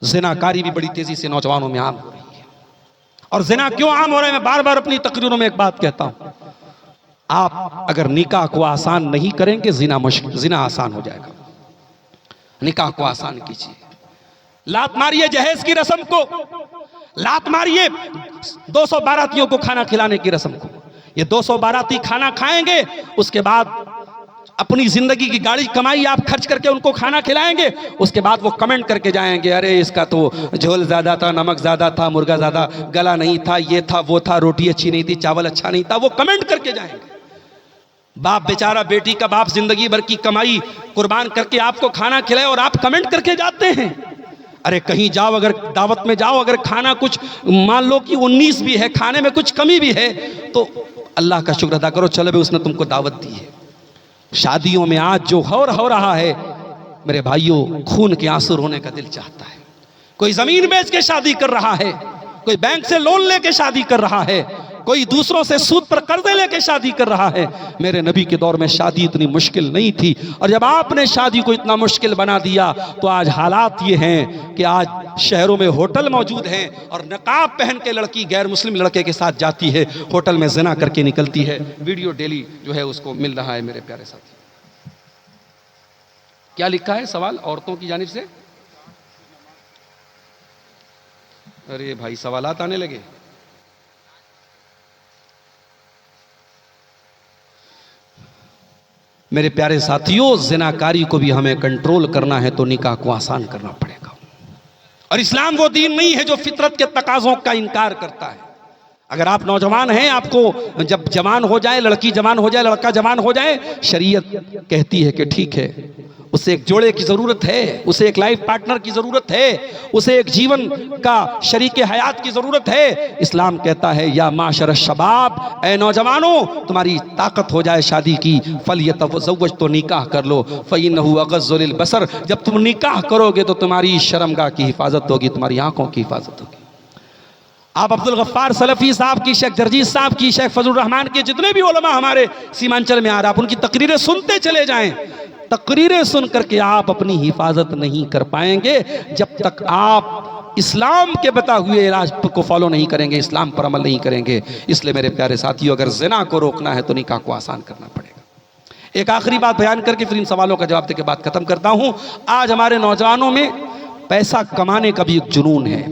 जिनाकारी भी बड़ी तेजी से नौजवानों में आम हो रही है। और जिना क्यों आम हो रहा है, मैं बार बार अपनी तकरीरों में एक बात कहता हूं, आप अगर निकाह को आसान नहीं करेंगे जिना आसान हो जाएगा। निकाह को आसान कीजिए, लात मारिए जहेज की रस्म को, लात मारिए 200 बारातियों को खाना खिलाने की रस्म को। ये 200 बाराती खाना खाएंगे, उसके बाद अपनी जिंदगी की गाड़ी कमाई आप खर्च करके उनको खाना खिलाएंगे, उसके बाद वो कमेंट करके जाएंगे, अरे इसका तो झोल ज्यादा था, नमक ज्यादा था, मुर्गा ज्यादा गला नहीं था, ये था वो था, रोटी अच्छी नहीं थी, चावल अच्छा नहीं था, वो कमेंट करके जाएंगे। बाप बेचारा बेटी का बाप जिंदगी भर की कमाई कुर्बान करके आपको खाना खिलाए और आप कमेंट करके जाते हैं। अरे कहीं जाओ, अगर दावत में जाओ, अगर खाना कुछ मान लो कि 19 भी है, खाने में कुछ कमी भी है, तो अल्लाह का शुक्र अदा करो, चलो भाई उसने तुमको दावत दी है। शादियों में आज जो हो रहा है मेरे भाइयों, खून के आंसू रोने का दिल चाहता है। कोई जमीन बेच के शादी कर रहा है, कोई बैंक से लोन लेके शादी कर रहा है, कोई दूसरों से सूद पर कर्जे लेके शादी कर रहा है। मेरे नबी के दौर में शादी इतनी मुश्किल नहीं थी, और जब आपने शादी को इतना मुश्किल बना दिया तो आज हालात ये हैं कि आज शहरों में होटल मौजूद हैं और नकाब पहन के लड़की गैर मुस्लिम लड़के के साथ जाती है, होटल में ज़िना करके निकलती है। वीडियो डेली जो है उसको मिल रहा है। मेरे प्यारे साथी, क्या लिखा है सवाल औरतों की जानिब से? अरे भाई सवालात आने लगे। मेरे प्यारे साथियों, ज़िनाकारी को भी हमें कंट्रोल करना है तो निकाह को आसान करना पड़ेगा। और इस्लाम वो दीन नहीं है जो फितरत के तकाज़ों का इनकार करता है। अगर आप नौजवान हैं, आपको जब जवान हो जाए, लड़की जवान हो जाए, लड़का जवान हो जाए, शरीयत कहती है कि ठीक है, उसे एक जोड़े की ज़रूरत है, उसे एक लाइफ पार्टनर की ज़रूरत है, उसे एक जीवन का शरीके हयात की ज़रूरत है। इस्लाम कहता है या माशर शबाब, ए नौजवानों, तुम्हारी ताकत हो जाए शादी की, फलियतज़व्वज, तो निकाह कर लो, फ़इन्नहु अग़ज़्ज़ु लिलबसर, जब तुम निकाह करोगे तो तुम्हारी शर्मगाह की हिफाजत होगी, तुम्हारी आंखों की हिफाजत होगी। आप अब्दुल गफ्फार सलफ़ी साहब की, शेख जरजीत साहब की, शेख फजलुर रहमान के जितने भी उलमा हमारे सीमांचल में आ रहे हैं, आप उनकी तकरीरें सुनते चले जाएं। तकरीरें सुन करके आप अपनी हिफाजत नहीं कर पाएंगे जब तक आप इस्लाम के बता हुए इलाज को फॉलो नहीं करेंगे, इस्लाम पर अमल नहीं करेंगे। इसलिए मेरे प्यारे साथियों, अगर ज़िना को रोकना है तो निकाह को आसान करना पड़ेगा। एक आखिरी बात बयान करके फिर इन सवालों का जवाब देकर बात खत्म करता हूं। आज हमारे नौजवानों में पैसा कमाने का भी एक जुनून है।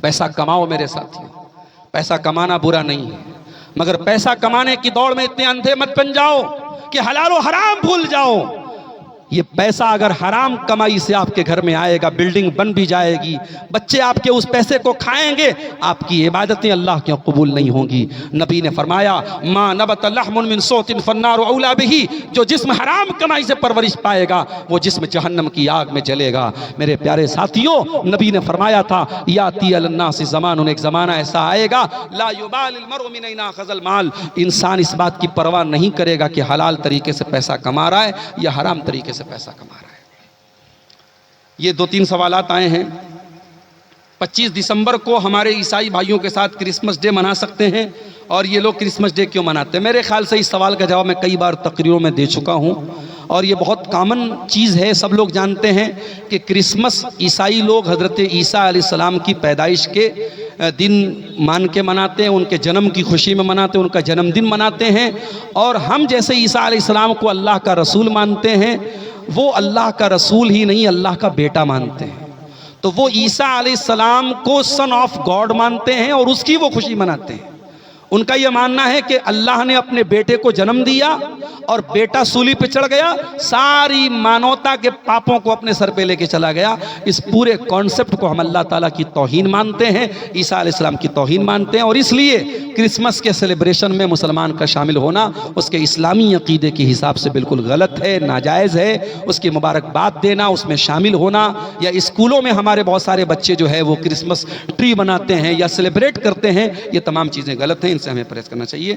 पैसा कमाओ मेरे साथियों, पैसा कमाना बुरा नहीं है, मगर पैसा कमाने की दौड़ में इतने अंधे मत बन जाओ कि हलाल और हराम भूल जाओ। ये पैसा अगर हराम कमाई से आपके घर में आएगा, बिल्डिंग बन भी जाएगी, बच्चे आपके उस पैसे को खाएंगे, आपकी इबादतें अल्लाह के कबूल नहीं होंगी। नबी ने फरमाया, मा नबत लहमुन मिन सोतिन फन्नार औला बिही, जो जिस्म हराम कमाई से परवरिश पाएगा वो जिस्म जहन्नम की आग में जलेगा। मेरे प्यारे साथियों, नबी ने फरमाया था, याती अलन्नासि ज़मानुन, एक ज़माना ऐसा आएगा, ला युबालिल मरउ मिन ऐना अख़ज़ल माल, इंसान इस बात की परवाह नहीं करेगा कि हलाल तरीके से पैसा कमा रहा है या हराम तरीके से पैसा कमा रहा है। ये 2-3 सवालात आए हैं। 25 दिसंबर को हमारे ईसाई भाइयों के साथ क्रिसमस डे मना सकते हैं, और ये लोग क्रिसमस डे क्यों मनाते हैं? मेरे ख्याल से इस सवाल का जवाब मैं कई बार तकरीरों में दे चुका हूँ, और ये बहुत कॉमन चीज़ है, सब लोग जानते हैं कि क्रिसमस ईसाई लोग हज़रत ईसा अलैहिस्सलाम की पैदाइश के दिन मान के मनाते हैं, उनके जन्म की खुशी में मनाते हैं, उनका जन्मदिन मनाते हैं। और हम जैसे ईसा अलैहिस्सलाम को अल्लाह का रसूल मानते हैं, वो अल्लाह का रसूल ही नहीं अल्लाह का बेटा मानते हैं। तो वो ईसा अलैहिस्सलाम को सन ऑफ गॉड मानते हैं और उसकी वो खुशी मनाते हैं। उनका यह मानना है कि अल्लाह ने अपने बेटे को जन्म दिया और बेटा सूली पे चढ़ गया, सारी मानवता के पापों को अपने सर पे लेके चला गया। इस पूरे कॉन्सेप्ट को हम अल्लाह ताला की तौहीन मानते हैं, ईसा अलैहिस्सलाम की तौहीन मानते हैं, और इसलिए क्रिसमस के सेलिब्रेशन में मुसलमान का शामिल होना उसके इस्लामी अकीदे के हिसाब से बिल्कुल गलत है, नाजायज़ है। उसकी मुबारकबाद देना, उसमें शामिल होना, या स्कूलों में हमारे बहुत सारे बच्चे जो है वो क्रिसमस ट्री बनाते हैं या सेलिब्रेट करते हैं, ये तमाम चीज़ें गलत हैं, इनसे हमें परहेज़ करना चाहिए।